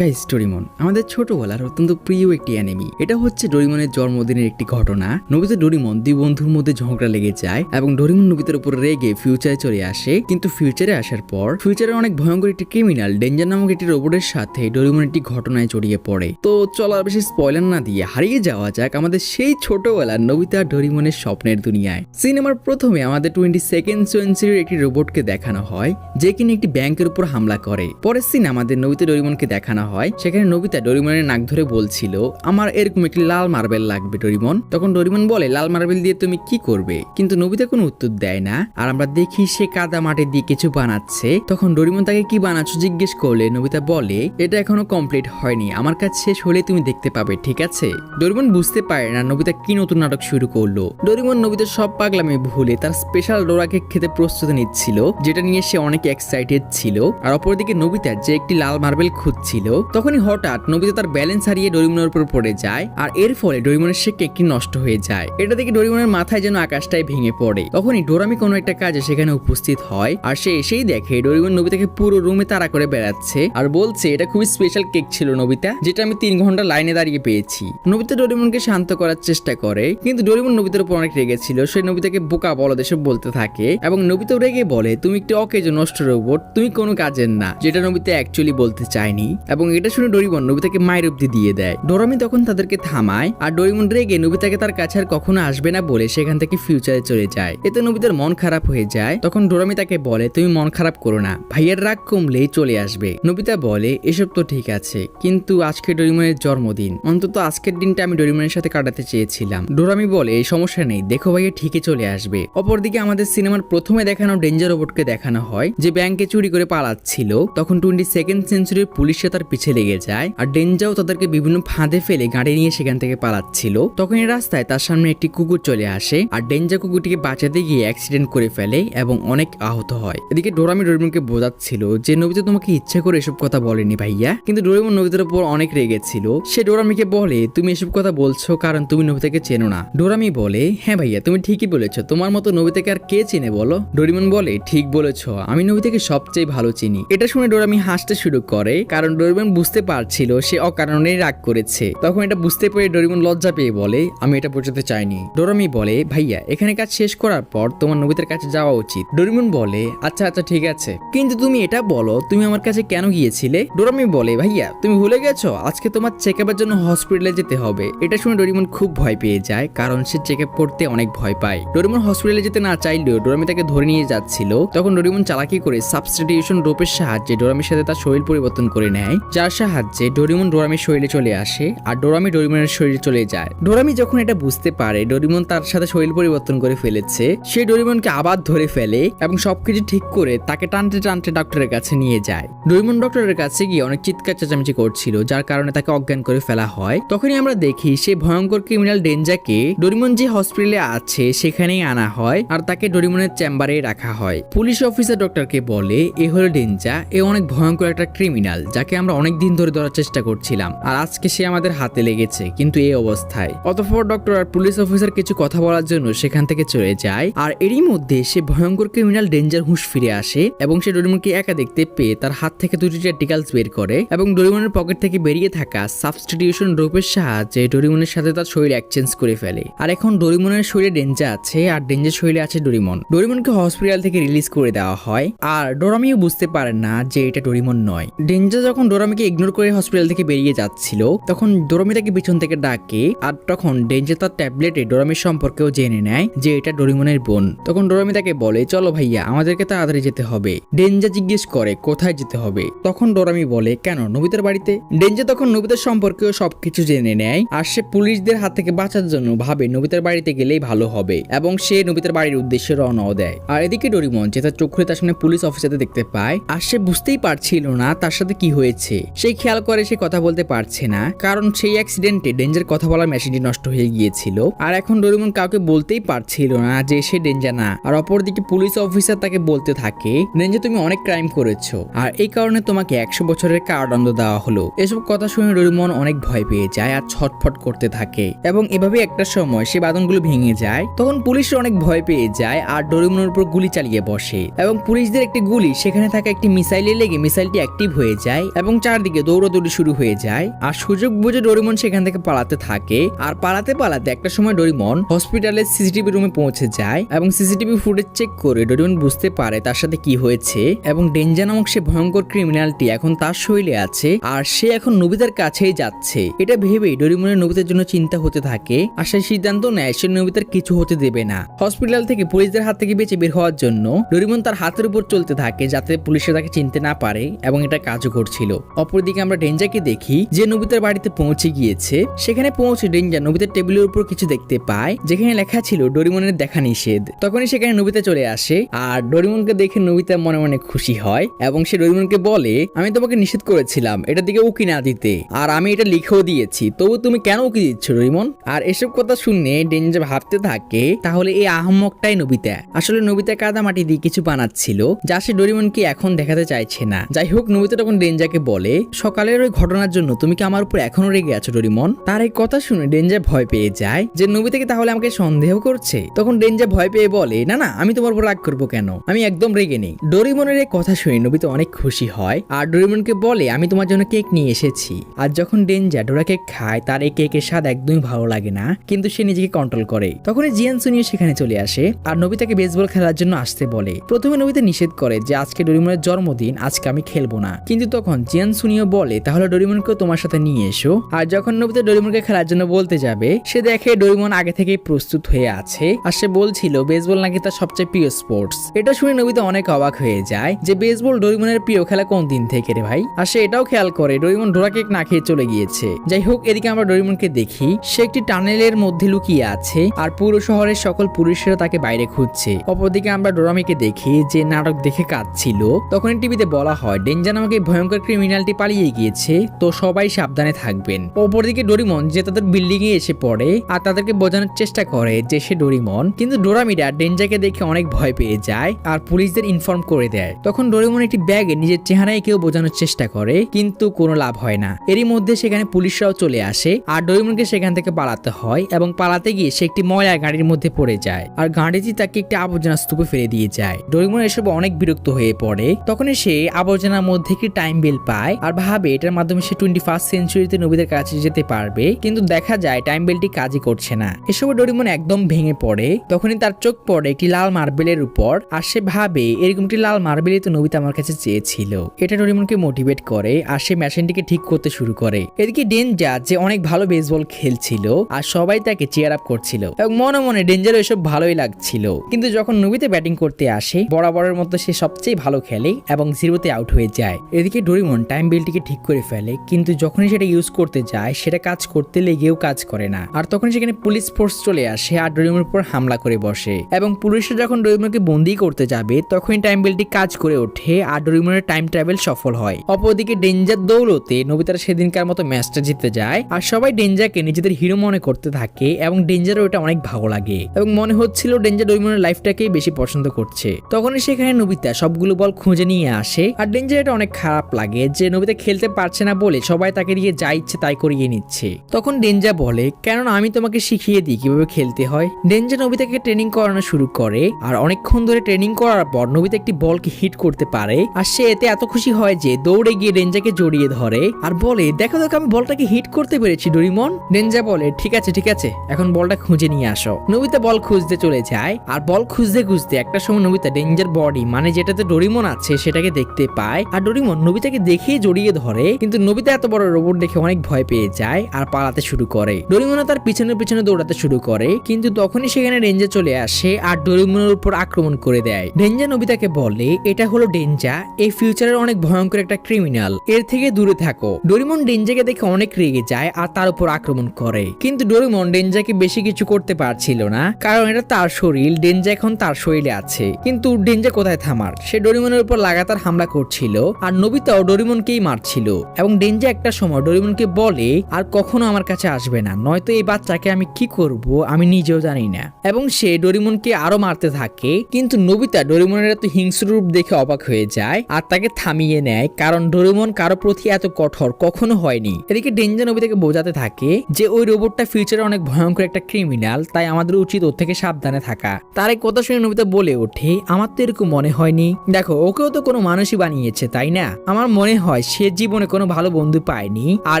Guys, Doraemon আমাদের ছোটবেলার অত্যন্ত প্রিয় একটি অ্যানিমি। এটা হচ্ছে ডোরেমনের জন্মদিনের একটি ঘটনা। নোবিতা ডোরেমন দুই বন্ধুর মধ্যে ঝগড়া লেগে যায় এবং ডোরেমন নোবিতার উপর রেগে ফিউচারে চলে আসে। কিন্তু ফিউচারে আসার পর ফিউচারে অনেক ভয়ঙ্কর একটি ক্রিমিনাল ডেঞ্জার নামক একটি রোবটের সাথে ডোরেমন একটি ঘটনায় জড়িয়ে পড়ে। তো চলো আর বেশি স্পয়লার না দিয়ে হারিয়ে যাওয়া যাক আমাদের সেই ছোটবেলার নোবিতা ডোরেমনের স্বপ্নের দুনিয়ায়। সিনেমার প্রথমে আমাদের 22nd সেঞ্চুরির একটি রোবটকে দেখানো হয় যে কিনা একটি ব্যাংকের উপর হামলা করে। পরের সিনে আমাদের নোবিতা ডোরেমনকে দেখানো হয়, সেখানে নোবিতা ডোরেমনের নাক ধরে বলছিল আমার এরকম একটি লাল মার্বেল লাগবে ডোরেমন। তখন ডোরেমন বলে লাল মার্বেল দিয়ে তুমি কি করবে, কিন্তু নোবিতা কোনো উত্তর দেয় না। আর আমরা দেখি সে কাদা মাটি দিয়ে কিছু বানাচ্ছে। তখন ডোরেমন তাকে কি বানাচ্ছ জিজ্ঞেস করলে নোবিতা বলে এটা এখনো কমপ্লিট হয়নি, আমার কাছে শেষ হলে তুমি দেখতে পাবে, ঠিক আছে। ডোরেমন বুঝতে পারে না নোবিতা কি নতুন নাটক শুরু করলো। ডোরেমন নোবিতার সব পাগলামি ভুলে তার স্পেশাল ডোরাকে খেতে প্রস্তুতি নিচ্ছিল, যেটা নিয়ে সে অনেক এক্সাইটেড ছিল। আর অপরদিকে নোবিতা যে একটি লাল মার্বেল খুঁজছিল, তখনই হঠাৎ নোবিতা তার ব্যালেন্স হারিয়ে ডোরেমনের উপর পড়ে যায়। আর এর ফলে ডোরেমনের সে কেকটি নষ্ট হয়ে যায়। এটা দেখে ডোরেমনের মাথায় যেন আকাশটাই ভেঙে পড়ে। তখনই ডোরামি কোনো একটা কাজে সেখানে উপস্থিত হয়, আর সে এসেই দেখে ডোরেমন নোবিতাকে পুরো রুমে তাড়া করে বেড়াচ্ছে আর বলছে এটা খুবই স্পেশাল কেক ছিল নোবিতা, যেটা আমি 3 ঘন্টা লাইনে দাঁড়িয়ে পেয়েছি। নোবিতা ডোরেমনকে শান্ত করার চেষ্টা করে, কিন্তু ডোরেমন নোবিতার উপর অনেক রেগেছিল। সে নোবিতাকে বোকা বলদ এসব বলতে থাকে এবং নোবিতা রেগে বলে তুমি একটি অকেজ নষ্ট রোবট, তুমি কোনো কাজের না, যেটা নোবিতা অ্যাকচুয়ালি বলতে চায়নি। এবং এটা শুনে ডোরেমন নোবিতাকে মায়ের অব্দি দিয়ে দেয়। ডোরামি তখন তাদেরকে থামায় আর ডোরেমন রেগে নোবিতাকে তার কাছে আর কখনো আসবে না বলে সেখান থেকে ফিউচারে চলে যায়। এতে নোবিতার মন খারাপ হয়ে যায়। তখন ডোরামি তাকে বলে তুমি মন খারাপ করো না, ভাইয়ের রাগ কমলেই চলে আসবে। নোবিতা বলে এসব তো ঠিক আছে, কিন্তু আজকে ডোরেমনের জন্মদিন, অন্তত আজকের দিনটা আমি ডোরেমনের সাথে কাটাতে চেয়েছিলাম। ডোরামি বলে এই সমস্যা নেই, দেখো ভাইয়া ঠিকই চলে আসবে। অপরদিকে আমাদের সিনেমার প্রথমে দেখানো ডেঞ্জার রোবটকে দেখানো হয় যে ব্যাংকে চুরি করে পালাচ্ছিল। তখন 22nd সেঞ্চুরির পুলিশে তার পিছে লেগে যায় আর ডেঞ্জাও তাদেরকে বিভিন্ন ফাঁদে ফেলে গাড়ি নিয়ে সেখান থেকে পালাচ্ছিল। তখন এই রাস্তায় তার সামনে একটি কুকুর চলে আসে আর ডেঞ্জা কুকুরটিকে বাঁচাতে গিয়ে অ্যাক্সিডেন্ট করে ফেলে এবং অনেক আহত হয়। এদিকে ডোরামি ডোরেমনকে বোঝাচ্ছিল যে নোবিতা তোমাকে ইচ্ছা করে এসব কথা বলেনি ভাইয়া, কিন্তু ডোরেমন নোবিতার উপর অনেক রেগেছিল। সে ডোরামিকে বলে তুমি এসব কথা বলছো কারণ তুমি নোবিতাকে চেনো না। ডোরামি বলে হ্যাঁ ভাইয়া তুমি ঠিকই বলেছো, তোমার মতো নোবিতাকে আর কে চেনে বলো। ডোরেমন বলে ঠিক বলেছো, আমি নোবিতাকে সবচেয়ে ভালো চিনি। এটা শুনে ডোরামি হাসতে শুরু করে, কারণ ডোরেমন বুঝতে পারছিল সে অকারণেই রাগ করেছে। তখন এটা বুঝতে পেরে ডোরেমন লজ্জা পেয়ে বলে আমি এটা বোঝাতে চাইনি। ডোরামি বলে ভাইয়া এখানে কাজ শেষ করার পর তোমার নোবিতার কাছে যাওয়া উচিত। ডোরেমন বলে আচ্ছা আচ্ছা ঠিক আছে, কিন্তু তুমি এটা বলো তুমি আমার কাছে কেন গিয়েছিলে। ডোরামি বলে ভাইয়া তুমি ভুলে গেছো আজকে তোমার চেকআপের জন্য হসপিটালে যেতে হবে। এটা শুনে ডোরেমন খুব ভয় পেয়ে যায়, কারণ সে চেকআপ করতে অনেক ভয় পায়। ডোরেমন হসপিটালে যেতে না চাইলেও ডোরামি তাকে ধরে নিয়ে যাচ্ছিল। তখন ডোরেমন চালাকি করে সাবস্টিটিউশন রোপের সাহায্যে ডোরামির সাথে তার শরীর পরিবর্তন করে নেয়, যার সাহায্যে ডোরেমন ডোরামির শরীরে চলে আসে আর ডোরামি ডোরেমনের শরীরে চলে যায়। ডোরামি যখন এটা বুঝতে পারে ডোরেমন তার সাথে শরীর পরিবর্তন করে ফেলেছে, সে ডোরেমনকে আবার ধরে ফেলে এবং সবকিছু ঠিক করে তাকে টানতে টানতে ডক্টরের কাছে নিয়ে যায়। ডোরেমন ডক্টরের কাছে গিয়ে অনেক চিৎকার চেঁচামেচি করছিল, যার কারণে তাকে অজ্ঞান করে ফেলা হয়। তখনই আমরা দেখি সেই ভয়ঙ্কর ক্রিমিনাল ডেঞ্জাকে ডোরেমন যে হসপিটালে আছে সেখানেই আনা হয় আর তাকে ডোরেমনের চেম্বারে রাখা হয়। পুলিশ অফিসার ডক্টরকে বলে এ হলো ডেঞ্জা, এ অনেক ভয়ঙ্কর একটা ক্রিমিনাল যাকে আমরা অনেক দিন ধরে ধরার চেষ্টা করছিলাম, আর আজকে সে আমাদের হাতে লেগেছে কিন্তু এই অবস্থায়। অতঃপর ডক্টর আর পুলিশ অফিসার কিছু কথা বলার জন্য সেখান থেকে চলে যায়। আর এরই মধ্যে সে ভয়ঙ্কর ক্রিমিনাল ডেঞ্জার হুঁশ ফিরে আসে এবং সে ডোরেমনকে একা দেখতে পেয়ে তার হাত থেকে 2টি টেন্টিকলস বের করে এবং ডোরেমনের পকেট থেকে বেরিয়ে থাকা সাবস্টিটিউশন রোপের সাহায্যে ডোরেমনের সাথে তার শরীর এক্সচেঞ্জ করে ফেলে। আর এখন ডোরেমনের শরীরে ডেঞ্জা আছে আর ডেঞ্জার শরীরে আছে ডোরেমন। ডোরেমনকে হসপিটাল থেকে রিলিজ করে দেওয়া হয় আর ডোরামিও বুঝতে পারে না যে এটা ডোরেমন নয়। ডেঞ্জা যখন ডোরামিকে ইগনোর করে হসপিটাল থেকে বেরিয়ে যাচ্ছিল, তখন ডোরামি তাকে পিছন থেকে ডাকে আর তখন ডেঞ্জা তার ট্যাবলেটে ডোরামির সম্পর্কেও জেনে নেয় যে এটা ডোরেমনের বোন। তখন ডোরামি তাকে বলে চলো ভাইয়া আমাদেরকে তাড়াতাড়ি যেতে হবে। ডেঞ্জা জিজ্ঞেস করে কোথায় যেতে হবে। তখন ডোরামি বলে কেন নোবিতার বাড়িতে। ডেঞ্জা তখন নোবিতার সম্পর্কেও সবকিছু জেনে নেয় আর সে পুলিশদের হাত থেকে বাঁচার জন্য ভাবে নোবিতার বাড়িতে গেলেই ভালো হবে এবং সে নোবিতার বাড়ির উদ্দেশ্যে রওনাও দেয়। আর এদিকে ডোরেমন যে তার চোখ খুলে তার সামনে পুলিশ অফিসারদের দেখতে পায় আর সে বুঝতেই পারছিল না তার সাথে কি হয়েছে। সে খেয়াল করে সে কথা বলতে পারছে না, কারণ সেই অ্যাক্সিডেন্টে ডেঞ্জার কথা বলার মেশিনটি নষ্ট হয়ে গিয়েছিল। আর এখন ডোরেমন কাউকে বলতেই পারছিল না যে সে ডেঞ্জা না। আর অপরদিকে পুলিশ অফিসার তাকে বলতে থাকে ডেঞ্জা তুমি অনেক ক্রাইম করেছো আর এই কারণে তোমাকে 100 বছরের কারাদণ্ড দেওয়া হলো। এসব কথা শুনে ডোরেমন অনেক ভয় পেয়ে যায় আর ছটফট করতে থাকে এবং এভাবে একটা সময় সে বাঁধনগুলো ভেঙে যায়। তখন পুলিশরা অনেক ভয় পেয়ে যায় আর ডোরেমনের উপর গুলি চালিয়ে বসে এবং পুলিশদের একটি গুলি সেখানে থাকা একটি মিসাইলে লেগে মিসাইলটি অ্যাক্টিভ হয়ে যায় এবং চারদিকে দৌড়াদৌড়ি শুরু হয়ে যায় আর সুযোগ বুঝে ডোরেমন সেখান থেকে পালাতে থাকে। আর পালাতে পালাতে একটা সময় ডোরেমন হসপিটালের সিসিটিভি রুমে পৌঁছে যায় এবং সিসিটিভি ফুটেজ চেক করে ডোরেমন বুঝতে পারে তার সাথে কি হয়েছে এবং ডেঞ্জা নামক সে ভয়ঙ্কর ক্রিমিনালটি এখন তার শৈলে আছে আর সে এখন নোবিতার কাছেই যাচ্ছে। এটা ভেবেই ডোরেমনের নোবিতার জন্য চিন্তা হতে থাকে আর সে সিদ্ধান্ত নেয় সে নোবিতার কিছু হতে দেবে না। হসপিটাল থেকে পুলিশদের হাত থেকে বেঁচে বের হওয়ার জন্য ডোরেমন তার হাতের উপর চলতে থাকে যাতে পুলিশরা তাকে চিনতে না পারে এবং এটা কাজও করছিল। অপরদিকে আমরা ডেঞ্জাকে দেখি যে নোবিতার বাড়িতে পৌঁছে গিয়েছে। সেখানে পৌঁছে ডেঞ্জা নোবিতার টেবিলের উপর কিছু দেখতে পায় যেখানে লেখা ছিল ডোরেমনের দেখা নিষেধ। তখনই সেখানে নোবিতা চলে আসে আর ডোরেমনকে দেখে নোবিতা মনে মনে খুশি হয় এবং সে ডোরেমনকে বলে, আমি তোমাকে নিষেধ করেছিলাম এটার দিকে উকি না দিতে আর আমি এটা লিখেও দিয়েছি, তবু তুমি কেন উকি দিচ্ছ ডোরেমন? আর এসব কথা শুনে ডেঞ্জা ভাবতে থাকে তাহলে এই আহম্মকটাই নোবিতা। আসলে নোবিতা কাদামাটি দিয়ে কিছু বানাচ্ছিল যা সে ডোরেমনকে এখন দেখাতে চাইছে না। যাই হোক, নোবিতা তখন ডেঞ্জাকে বলে, সকালের ওই ঘটনার জন্য তুমি কি আমার উপর এখনো রেগে আছো ডোরেমন? তার এই কথা শুনে ডেঞ্জা ভয় পেয়ে যায় যে নোবিতাকে তাহলে আমাকে সন্দেহ করছে। তখন ডেঞ্জা ভয় পেয়ে বলে, না না, আমি তোমার উপর রাগ করবো কেন, আমি একদম রেগে নেই। ডোরেমনের এই কথা শুনে নোবিতা অনেক খুশি হয় আর ডোরেমনকে বলে, আমি তোমার জন্য কেক নিয়ে এসেছি। আর যখন ডেঞ্জা ডোরা কেক খায় তার এই কেকের স্বাদ একদমই ভালো লাগে না, কিন্তু সে নিজেকে কন্ট্রোল করে। তখনই জিয়ান সুনিও সেখানে চলে আসে আর নোবিতাকে বেসবল খেলার জন্য আসতে বলে। প্রথমে নোবিতা নিষেধ করে যে আজকে ডোরেমনের জন্মদিন, আজকে আমি খেলবো না। কিন্তু তখন জিয়ান সুনিও বলে, তাহলে ডোরেমনকেও তোমার সাথে নিয়ে এসো। আর যখন নোবিতা ডোরেমনকে খেলার জন্য বলতে যাবে সে দেখে ডোরেমন আগে থেকেই প্রস্তুত হয়ে আছে আর সে বলছিল বেসবল নাকি তার সবচেয়ে প্রিয় স্পোর্টস। এটা শুনে নোবিতা অনেক অবাক হয়ে যায় যে বেসবল ডোরেমনের প্রিয় খেলা কোন দিন থেকে রে ভাই। আর সে এটাও খেয়াল করে ডোরেমন ডোরা কেক না খেয়ে চলে গিয়েছে। যাই হোক, এদিকে আমরা ডোরেমনকে দেখি সে একটি টানেলের মধ্যে লুকিয়ে আছে আর পুরো শহরের সকল পুলিশরা তাকে বাইরে খুঁজছে। অপরদিকে আমরা ডোরামিকে দেখি যে নাটক দেখে কাঁদছিল। তখন টিভিতে বলা হয় ডেঞ্জা নামক এই ভয়ঙ্কর ক্রিমিনালটি পালিয়ে গিয়েছে, তো সবাই সাবধানে থাকবেন। অপরদিকে ডোরেমন যে তাদের বিল্ডিং এ এসে পড়ে আর তাদেরকে বোঝানোর চেষ্টা করে যে সে ডোরেমন, কিন্তু ডোরামিরা ডেঞ্জাকে দেখে অনেক ভয় পেয়ে যায় আর পুলিশদের ইনফর্ম করে দেয়। তখন ডোরেমন একটি ব্যাগে নিজের চেহারায় কেউ বোঝানোর চেষ্টা করে কিন্তু কোনো লাভ হয় না। এরই মধ্যে সেখানে পুলিশরাও চলে আসে আর ডোরেমনকে সেখান থেকে পালাতে হয় এবং পালাতে গিয়ে সে একটি ময়লা গাড়ির মধ্যে পড়ে যায় আর গাড়িটি তাকে একটি আবর্জনা স্তূপে ফেলে দিয়ে যায়। ডোরেমন এসব অনেক বিরক্ত হয়ে পড়ে। তখনই সে আবর্জনার মধ্যে একটি টাইম বেল পায় আর ভাবে এটার মাধ্যমে সে 21st সেঞ্চুরিতে নবীদের কাছে যেতে পারবে, কিন্তু দেখা যায় টাইম বেলটি কাজই করছে না। এসবে ডোরেমন একদম ভেঙে পড়ে। তখনই তার চোখ পড়ে একটি লাল মার্বেলের উপর আর সে ভাবে এরকম একটি লাল মার্বেলই তো নবিতা আমার কাছে চেয়েছিল। এটা ডোরেমনকে মোটিভেট করে আর সে মেশিনটিকে ঠিক করতে শুরু করে। এদিকে ডেঞ্জা যে অনেক ভালো বেসবল খেলছিল আর সবাই তাকে চেয়ার আপ করছিল এবং মনে মনে ডেঞ্জার এসব ভালোই লাগছিল। কিন্তু যখন নবিতা ব্যাটিং করতে আসে বরাবরের মতো সে সবচেয়ে ভালো খেলে এবং জিরোতে আউট হয়ে যায়। এদিকে ডোরেমন টাইম বেলটিকে ঠিক করে ফেলে, কিন্তু যখনই সেটা ইউজ করতে যায় সেটা কাজ করতে লেগেও কাজ করে না। আর তখন সেখানে পুলিশ ফোর্স চলে আসে আর ডোরেমনের উপর হামলা করে বসে এবং পুলিশরা যখন ডোরেমনকে বন্দি করতে যাবে তখনই টাইম বেলটি কাজ করে ওঠে আর ডোরেমনের টাইম ট্রাভেল সফল হয়। অপরদিকে ডেঞ্জার দৌলতে নবিতারা সেদিনকার মতো ম্যাচটা জিতে যায় আর সবাই ডেঞ্জাকে নিজেদের হিরো মনে করতে থাকে এবং ডেঞ্জারও এটা অনেক ভালো লাগে এবং মনে হচ্ছিল ডেঞ্জার ডোরেমনের লাইফটাকেই বেশি পছন্দ করছে। তখনই সেখানে নবিতা সবগুলো বল খুঁজে নিয়ে আসে আর ডেঞ্জার এটা অনেক খারাপ লাগে যে নবিতা খেলতে পারছে না বলে সবাই তাকে দিয়ে যা ইচ্ছে তাই করিয়ে নিচ্ছে। তখন ডেঞ্জা বলে, কেননা আমি তোমাকে শিখিয়ে দিই কিভাবে খেলতে হয়। ডেঞ্জা নবিতাকে ট্রেনিং করানো শুরু করে আর অনেকক্ষণ ধরে ট্রেনিং করার পর নবিতা একটি বলকে হিট করতে পারে আর সে এতে এত খুশি হয় যে দৌড়ে গিয়ে ডেঞ্জাকে জড়িয়ে ধরে আর বলে, দেখো দেখো আমি বলটাকে হিট করতে পেরেছি ডোরেমন। ডেঞ্জা বলে, ঠিক আছে ঠিক আছে, এখন বলটা খুঁজে নিয়ে আসো। নবিতা বল খুঁজতে চলে যায় আর বল খুঁজতে খুঁজতে একটা সময় নবিতা ডেঞ্জার বডি মানে যেটাতে ডোরেমন আছে সেটাকে দেখতে পায় আর ডোরেমন নবিতাকে দেখে জড়িয়ে ধরে, কিন্তু নবিতা এত বড় রোবট দেখে অনেক ভয় পেয়ে যায় আর পালাতে শুরু করে। ডোরেমনও তার পিছনে পিছনে দৌড়াতে শুরু করে, কিন্তু তখনই সেখানে ডেঞ্জা চলে আসে আর ডোরেমনের উপর আক্রমণ করে দেয়। ডেঞ্জা নবিতাকে বলে, এটা হলো ডেঞ্জা, এই ফিউচারের অনেক ভয়ঙ্কর একটা ক্রিমিনাল, এর থেকে দূরে থাকো। ডোরেমন ডেঞ্জাকে দেখে অনেক রেগে যায় আর তার উপর আক্রমণ করে, কিন্তু ডোরেমন ডেঞ্জাকে বেশি কিছু করতে পারছিল না কারণ এটা তার শরীর, ডেঞ্জা এখন তার শরীরে আছে। কিন্তু ডেঞ্জা কোথায় থামার, সে ডোরেমনের উপর লাগাতার হামলা করছিল আর নবিতাও ডোরেমনকেই মারছিল এবং ডেঞ্জা একটা সময় ডোরেমনকে বলে, আর কখনো আমার কাছে আসবে না, নয়তো এই বাচ্চাকে আমি কি করব আমি নিজেও জানি না। এবং সে ডোরেমনকে আরো মারতে থাকে, কিন্তু নবিতা ডোরেমনের এত হিংস্র রূপ দেখে অবাক হয়ে যায় আর তাকে থামিয়ে নেয়, কারণ ডোরেমন কারো প্রতি এত কঠোর কখনো হয়নি। এদিকে ডেঞ্জা নবিতাকে বোঝাতে থাকে যে ওই রোবটটা ফিউচারে অনেক ভয়ঙ্কর একটা ক্রিমিনাল, তাই আমাদের উচিত ওর থেকে সাবধানে থাকা। তার এই কথা শুনে নবিতা বলে ওঠে, আমার তো এরকম মনে হয়নি, দেখো ওকেও তো কোনো মানুষই বানিয়েছে তাই না, আমার মনে হয় হয় সে জীবনে কোনো ভালো বন্ধু পায়নি আর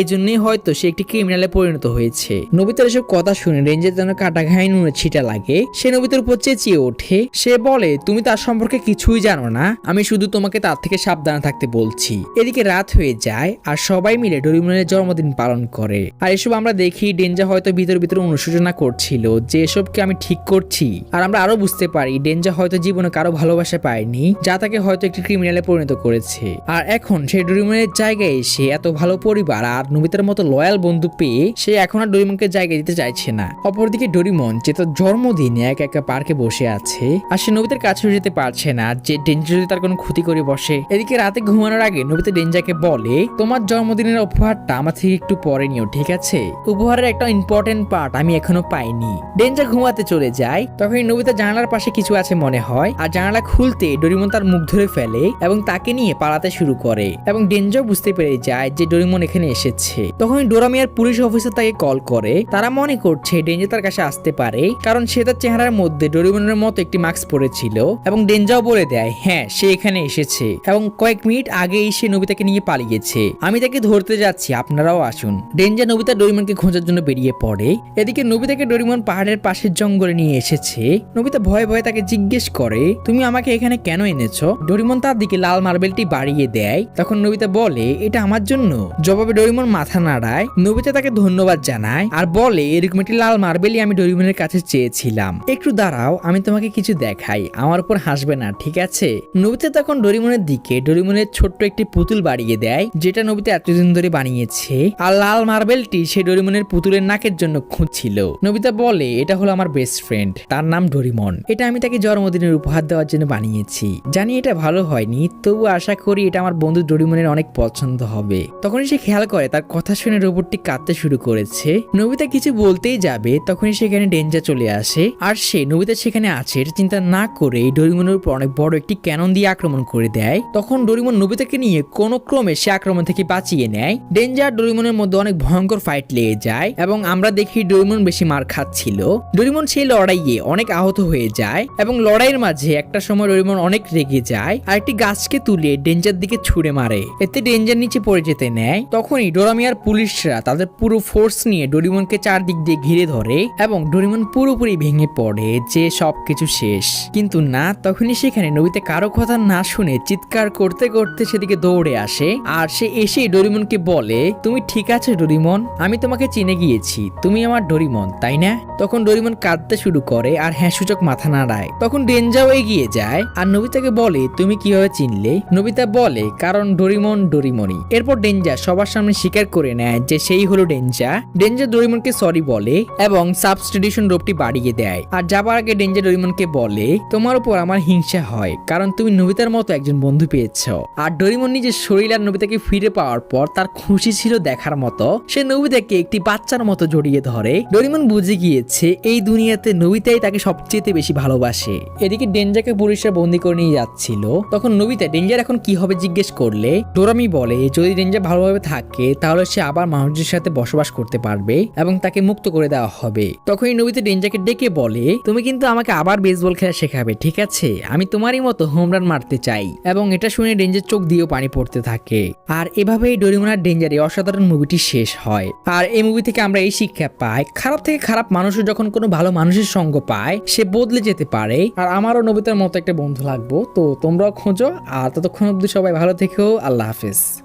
এজন্যই হয়তো সে একটি ক্রিমিনালে পরিণত হয়েছে। নোবিতার এসব কথা শুনে রেঞ্জের যেন কাটা ঘায়ে নুনে ছিটা লাগে। সে নোবিতার উপর চেঁচিয়ে ওঠে। সে বলে, তুমি তার সম্পর্কে কিছুই জানো না, আমি শুধু তোমাকে তার থেকে সাবধানে থাকতে বলছি। এদিকে রাত হয়ে যায় আর সবাই মিলে ডোরিমনের জন্মদিন পালন করে। আর এসব আমরা দেখি ডেঞ্জা হয়তো ভিতর ভিতরে অনুশোচনা করছিল যে এসবকে আমি ঠিক করছি। আর আমরা আরো বুঝতে পারি ডেঞ্জা হয়তো জীবনে কারো ভালোবাসা পায়নি, যা তাকে হয়তো একটি ক্রিমিনালে পরিণত করেছে। আর এখন সে ডোরিমনের জায়গায় এসে এত ভালো পরিবার আর নোবিতার মতো লয়াল বন্ধু পেয়ে সে এখন আর ডোরিমনকে জায়গা দিতে চাইছে না। অপরদিকে ডোরিমন যে তার জন্মদিনে একা একা পার্কে বসে আছে আর সে নোবিতার কাছেও যেতে পারছে না যে ডেঞ্জা যদি তার কোনো ক্ষতি করে বসে। এদিকে রাতে ঘুমানোর আগে নোবিতা ডেঞ্জাকে বলে, তোমার জন্মদিনের উপহারটা আমার থেকে একটু পরে নিও, ঠিক আছে? উপহারের একটা ইম্পর্টেন্ট পার্ট আমি এখনো পাইনি। ডেঞ্জা ঘুমাতে চলে যায়। তখন নোবিতা জানালার পাশে কিছু আছে মনে হয় আর জানালা খুলতে ডোরিমন তার মুখ ধরে ফেলে এবং তাকে নিয়ে পালাতে শুরু করে এবং ডেঞ্জাও বুঝতে পেরে যায় যে ডোরিমন এখানে এসেছে। তখন ডোরামিয়ার পুলিশ অফিসার তাকে কল করে। তারা মনে করছে ডেঞ্জা তার কাছে আসতে পারে কারণ সে তার চেহারার মধ্যে ডোরিমনের মতো একটি মাস্ক পরেছিল এবং ডেঞ্জাও বলে দেয় হ্যাঁ সে এখানে এসেছে এবং কয়েক মিনিট আগেই সে নোবিতাকে নিয়ে পালিয়েছে। আমি তাকে ধরতে যাচ্ছি, আপনারাও আসুন। ডেঞ্জা নোবিতা ডোরিমনকে খোঁজার জন্য বেরিয়ে পড়ে। এদিকে নোবিতাকে ডোরিমন পাহাড়ের পাশের জঙ্গলে নিয়ে এসেছে। নোবিতা ভয়ে ভয়ে তাকে জিজ্ঞেস করে, তুমি আমাকে এখানে কেন এনেছো? ডোরিমন তার দিকে লাল মার্বেলটি বাড়িয়ে দেয়। তখন নোবিতা বলে, এটা আমার জন্য। জবাবে ডোরিমন মাথা নাড়ায়। নোবিতা তাকে ধন্যবাদ জানায় আর বলে, এরকম একটি লাল মার্বেলই আমি ডোরিমনের কাছে চেয়েছিলাম। একটু দাঁড়াও, আমি তোমাকে কিছু দেখাই, আমার উপর হাসবে না, ঠিক আছে? নোবিতা তখন ডোরিমনের দিকে ডোরিমনের ছোট্ট একটি পুতুল বাড়িয়ে দেয় যেটা নোবিতা এতদিন ধরে বানিয়েছে। আর লাল মার্বেলটি সে ডোরিমনের পুতুলের নাকের জন্য খুঁজছিল। নোবিতা বলে, এটা হলো আমার বেস্ট ফ্রেন্ড, তার নাম ডোরিমন। এটা আমি তাকে জন্মদিনের উপহার দেওয়ার জন্য বানিয়েছি। জানি এটা ভালো হয়নি, তবু আশা করি এটা আমার বন্ধু ডোরিমনের অনেক পছন্দ হবে। তখনই সে খেয়াল করে তার কথা শুনে রোবটটি কাঁদতে শুরু করেছে। নোবিতা কিছু বলতেই যাবে তখনই সেখানে ডেঞ্জা চলে আসে আর সে নোবিতা সেখানে আছে এটা চিন্তা না করে ডোরিমনের উপর অনেক বড় একটি ক্যানন দিয়ে আক্রমণ করে দেয়। তখন ডোরিমন নোবিতাকে নিয়ে কোনো ক্রমে সে আক্রমণ থেকে বাঁচিয়ে নেয়। ডেঞ্জা আর ডোরিমনের মধ্যে অনেক ভয়ঙ্কর ফাইট লেগে যায় এবং আমরা দেখি ডোরিমন বেশি মার খাচ্ছিল। ডোরিমন সেই লড়াইয়ে অনেক আহত হয়ে যায় এবং লড়াইয়ের মাঝে একটা সময় ডোরিমন অনেক রেগে যায় আর একটি গাছকে তুলে ডেঞ্জার দিকে ছুড়ে মারে। এতে ডেঞ্জার নিচে পড়ে যেতে নেয়। তখনই ডোরামিয়ার পুলিশরা তাদের পুরো ফোর্স নিয়ে ডোরিমনকে চারদিক দিয়ে ঘিরে ধরে এবং ডোরিমন পুরোপুরি ভেঙে পড়ে যে সবকিছু শেষ। কিন্তু না, তখনই সেখানে নোবিতা কারো কথা না শুনে চিৎকার করতে করতে সেদিকে দৌড়ে আসে আর সে এসে ডোরিমনকে বলে, তুমি ঠিক আছে ডোরিমন? আমি তোমাকে চিনে গিয়েছি, তুমি আমার ডোরিমন, তাই না? তখন ডোরিমন কাঁদতে শুরু করে আর হ্যাঁ সূচক মাথা নাড়ায়। তখন ডেঞ্জাও এগিয়ে যায় আর নোবিতাকে বলে, তুমি কিভাবে চিনলে? নোবিতা বলে, কারণ ডোরিমন ডোরিমনই। এরপর ডেঞ্জা সবার সামনে স্বীকার করে নেয় যে সেই হলো ডেঞ্জা। ডেঞ্জা ডোরিমনকে সরি বলে এবং সাবস্টিটিউশন রোপটি বাড়িয়ে দেয়। আর যাবার আগে ডেঞ্জা ডোরিমনকে বলে, তোমার উপর আমার হিংসা হয় কারণ তুমি নোবিতার মতো একজন বন্ধু পেয়েছ। আর ডোরিমন নিজের শরীর আর নোবিতাকে ফিরে পাওয়ার পর তার খুশি ছিল দেখার মতো। সে নোবিতাকে একটি বাচ্চার মতো জড়িয়ে ধরে। ডোরিমন বুঝে গিয়েছে এই দুনিয়াতে নোবিতাই তাকে সবচেয়ে বেশি ভালোবাসে। এদিকে ডেঞ্জাকে পুলিশরা বন্দি করে নিয়ে যাচ্ছিল। তখন নোবিতা ডেঞ্জার এখন কি হবে জিজ্ঞেস করলে ডোরামি বলে, যদি ডেঞ্জা ভালোভাবে থাকে তাহলে সে আবার মানুষদের সাথে বসবাস করতে পারবে এবং তাকে মুক্ত করে দেওয়া হবে। তখনই নোবিতা ডেঞ্জাকে ডেকে বলে, তুমি কিন্তু আমাকে আবার বেসবল খেলা শেখাবে, ঠিক আছে? আমি তোমারই মতো হোম রান মারতে চাই। এবং এটা শুনে ডেঞ্জার চোখ দিয়েও পানি পড়তে থাকে। আর এভাবেই ডোরিমন আর ডেঞ্জারের অসাধারণ মুভিটি শেষ হয়। আর এই মুভি থেকে আমরা এই শিক্ষা পাই, খারাপ থেকে খারাপ মানুষও যখন কোনো ভালো মানুষের সঙ্গ পায় সে বদলে যেতে পারে। আর আমারও নোবিতার মতো একটা বন্ধু লাগবো। তো তোমরাও খোঁজো। আর ততক্ষণ অব্দি সবাই ভালো থেকো। আল্লাহ হাফেজ।